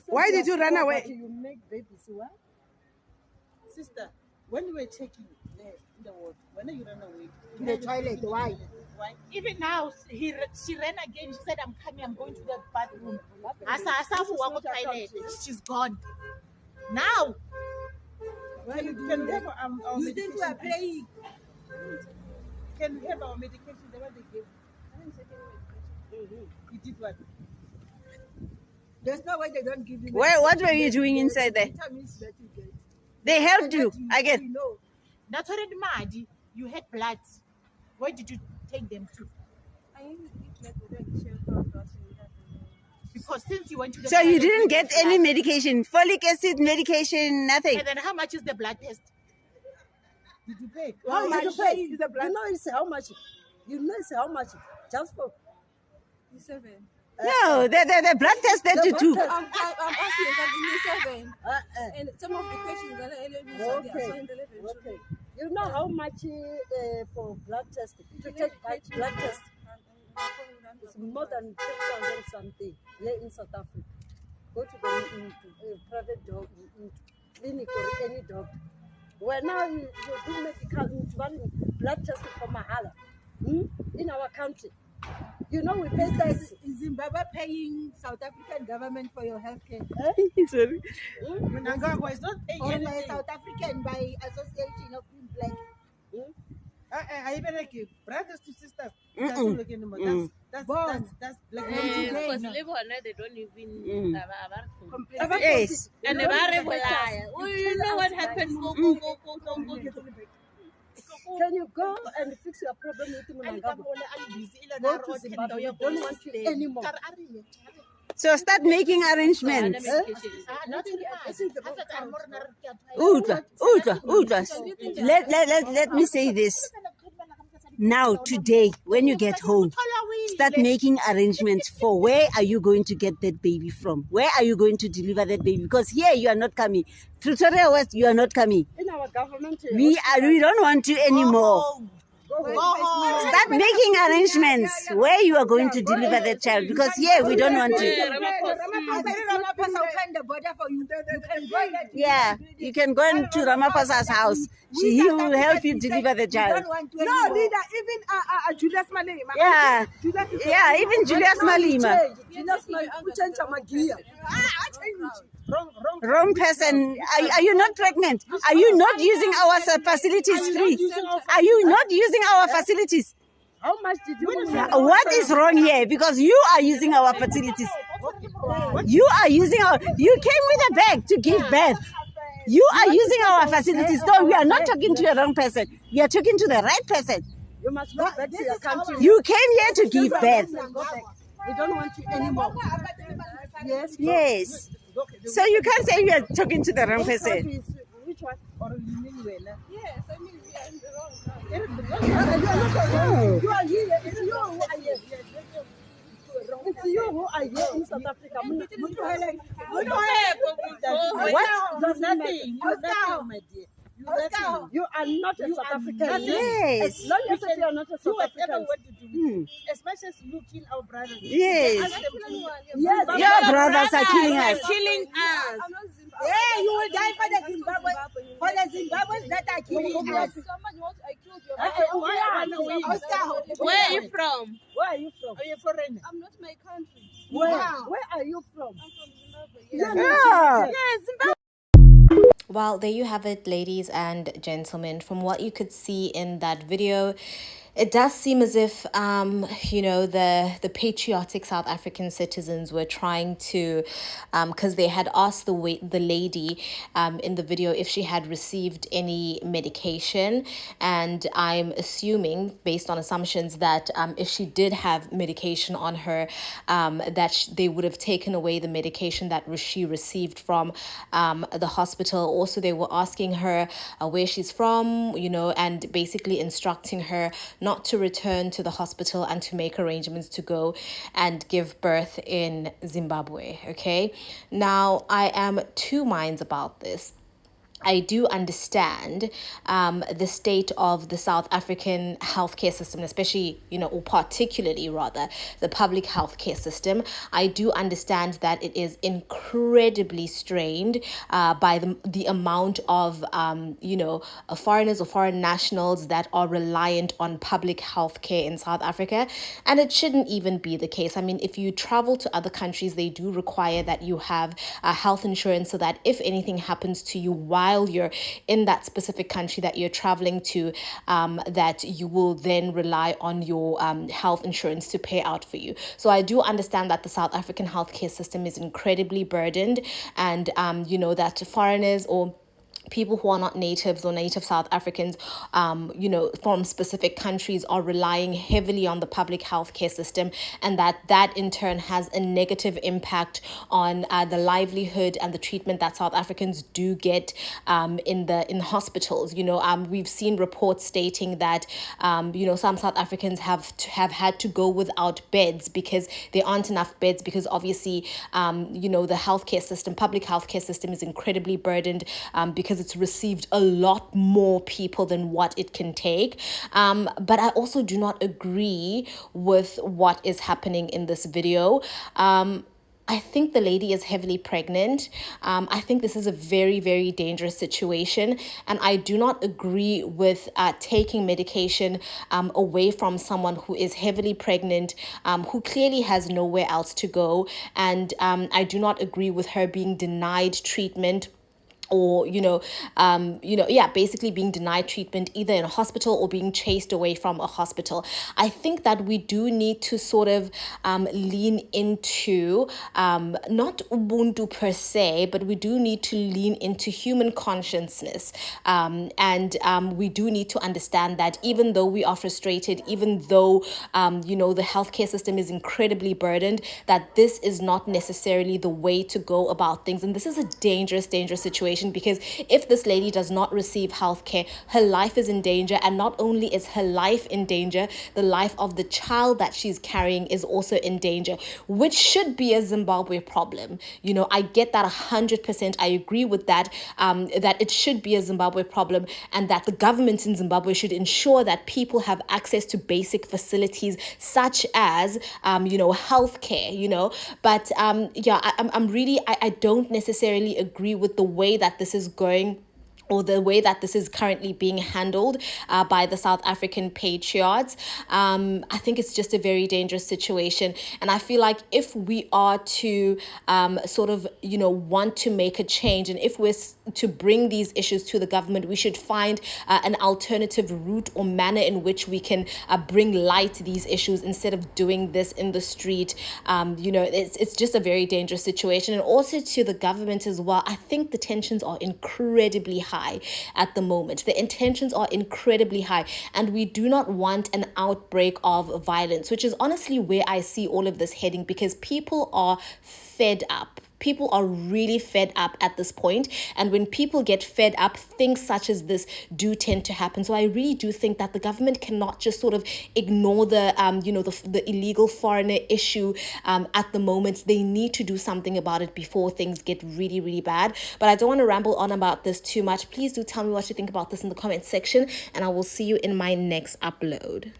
Why did you run away? You make babies, what? Sister, when we were checking in the ward, when you ran away? In the toilet, why? Why? Even now, she ran again. She said, I'm coming, I'm going to the bathroom. Toilet. She's gone. Now, can we have our You think we are playing? Can we have our medication? The one they gave? You did what? There's no way they don't give you. What were you doing inside there? Vitamins that you get. They helped you. I get. No. That's already mad. You had blood. Where did you take them to? Because since you went to the So you didn't get any medication, folic acid medication, nothing. And then how much is the blood test? Did you pay? How much you pay? Is the blood? You know it's how much? You know it's how much? Just for 7. No, the blood test that you took. I'm asking 7. And some of the questions that I okay. You know how much for blood test? To take blood test. It's more than 10,000 something here in South Africa. Go to the private clinic or any doctor. Well, now you do medical blood testing for Mahala in our country. You know, we pay tax. Is Zimbabwe paying South African government for your healthcare? Sorry. Mnangagwa is not paying Or by anything. South African, by association of Black? I even like brothers to sisters. Mm-mm. That's black. Because labor they don't even Yes. and the you know what happens? Can you go and fix your problem with Mnangagwa? Go to Zimbabwe. You don't want you anymore. So start making arrangements. Uta. Let me say this. Now, today, when you get home, start making arrangements for where are you going to get that baby from? Where are you going to deliver that baby? Because here you are not coming. Pretoria West, you are not coming. In our government, We don't want you anymore. Start making arrangements where you are going to deliver that child, because here we don't want you. Yeah, you can go into Ramaphosa's house. He will help you deliver the child. No, leader, even Julius Malema. Yeah, even Julius Malema. Wrong person. Are you not pregnant? Are you not using our facilities free? Are you not using our facilities? How much did you? What is wrong here? Because you are using our facilities. You are using our. You came with a bag to give birth. You are using our facilities. So we are not talking to a wrong person. We are talking to the right person. You must go back to your country. You came here to give birth. We don't want you anymore. Yes. So you can't say you are talking to the wrong person. Which one? Yes, I mean, we are in the wrong. You are here. It's you who are here. It's you who are here in South Africa. What? Does nothing. You are not a South African. Yes. As long as you are not a South African. As much as you kill our brothers. Yes. Yes. Your brothers are killing us. Killing us. Yeah, you will die for the Zimbabwe, for the Zimbabweans that are killing us. Where are you from? Where are you from? Are you foreigner? I'm not my country. Where are you from? I'm from Zimbabwe. Yeah. Well, there you have it, ladies and gentlemen. From what you could see in that video, it does seem as if, the patriotic South African citizens were trying to, because they had asked the lady in the video if she had received any medication. And I'm assuming, based on assumptions, that if she did have medication on her, that they would have taken away the medication that she received from the hospital. Also, they were asking her where she's from, and basically instructing her not to return to the hospital and to make arrangements to go and give birth in Zimbabwe. Okay, now I am two minds about this. I do understand the state of the South African healthcare system, especially, or particularly rather, the public healthcare system. I do understand that it is incredibly strained by the amount of, foreigners or foreign nationals that are reliant on public healthcare in South Africa. And it shouldn't even be the case. I mean, if you travel to other countries, they do require that you have health insurance so that if anything happens to you while you're in that specific country that you're traveling to, that you will then rely on your health insurance to pay out for you. So I do understand that the South African healthcare system is incredibly burdened, and that foreigners or people who are not natives or native South Africans, from specific countries are relying heavily on the public healthcare system, and that in turn has a negative impact on the livelihood and the treatment that South Africans do get in hospitals. We've seen reports stating that some South Africans have had to go without beds because there aren't enough beds, because obviously the public healthcare system is incredibly burdened because it's received a lot more people than what it can take. But I also do not agree with what is happening in this video. I think the lady is heavily pregnant. I think this is a very, very dangerous situation. And I do not agree with taking medication away from someone who is heavily pregnant, who clearly has nowhere else to go. And I do not agree with her being denied treatment, or basically being denied treatment either in a hospital or being chased away from a hospital. I think that we do need to sort of lean into not Ubuntu per se, but we do need to lean into human consciousness, and we do need to understand that even though we are frustrated, even though the healthcare system is incredibly burdened, that this is not necessarily the way to go about things. And this is a dangerous situation, because if this lady does not receive healthcare, her life is in danger. And not only is her life in danger, the life of the child that she's carrying is also in danger, which should be a Zimbabwe problem. I get that 100%. I agree with that, that it should be a Zimbabwe problem, and that the government in Zimbabwe should ensure that people have access to basic facilities such as, healthcare, but I don't necessarily agree with the way that this is going, or the way that this is currently being handled by the South African patriots. I think it's just a very dangerous situation. And I feel like if we are to want to make a change, and if we're to bring these issues to the government, we should find an alternative route or manner in which we can bring light to these issues instead of doing this in the street. It's just a very dangerous situation. And also to the government as well, I think the tensions are incredibly high at the moment. The intentions are incredibly high, and we do not want an outbreak of violence, which is honestly where I see all of this heading, because people are fed up. People are really fed up at this point. And when people get fed up, things such as this do tend to happen. So I really do think that the government cannot just sort of ignore the illegal foreigner issue at the moment. They need to do something about it before things get really, really bad. But I don't want to ramble on about this too much. Please do tell me what you think about this in the comment section, and I will see you in my next upload.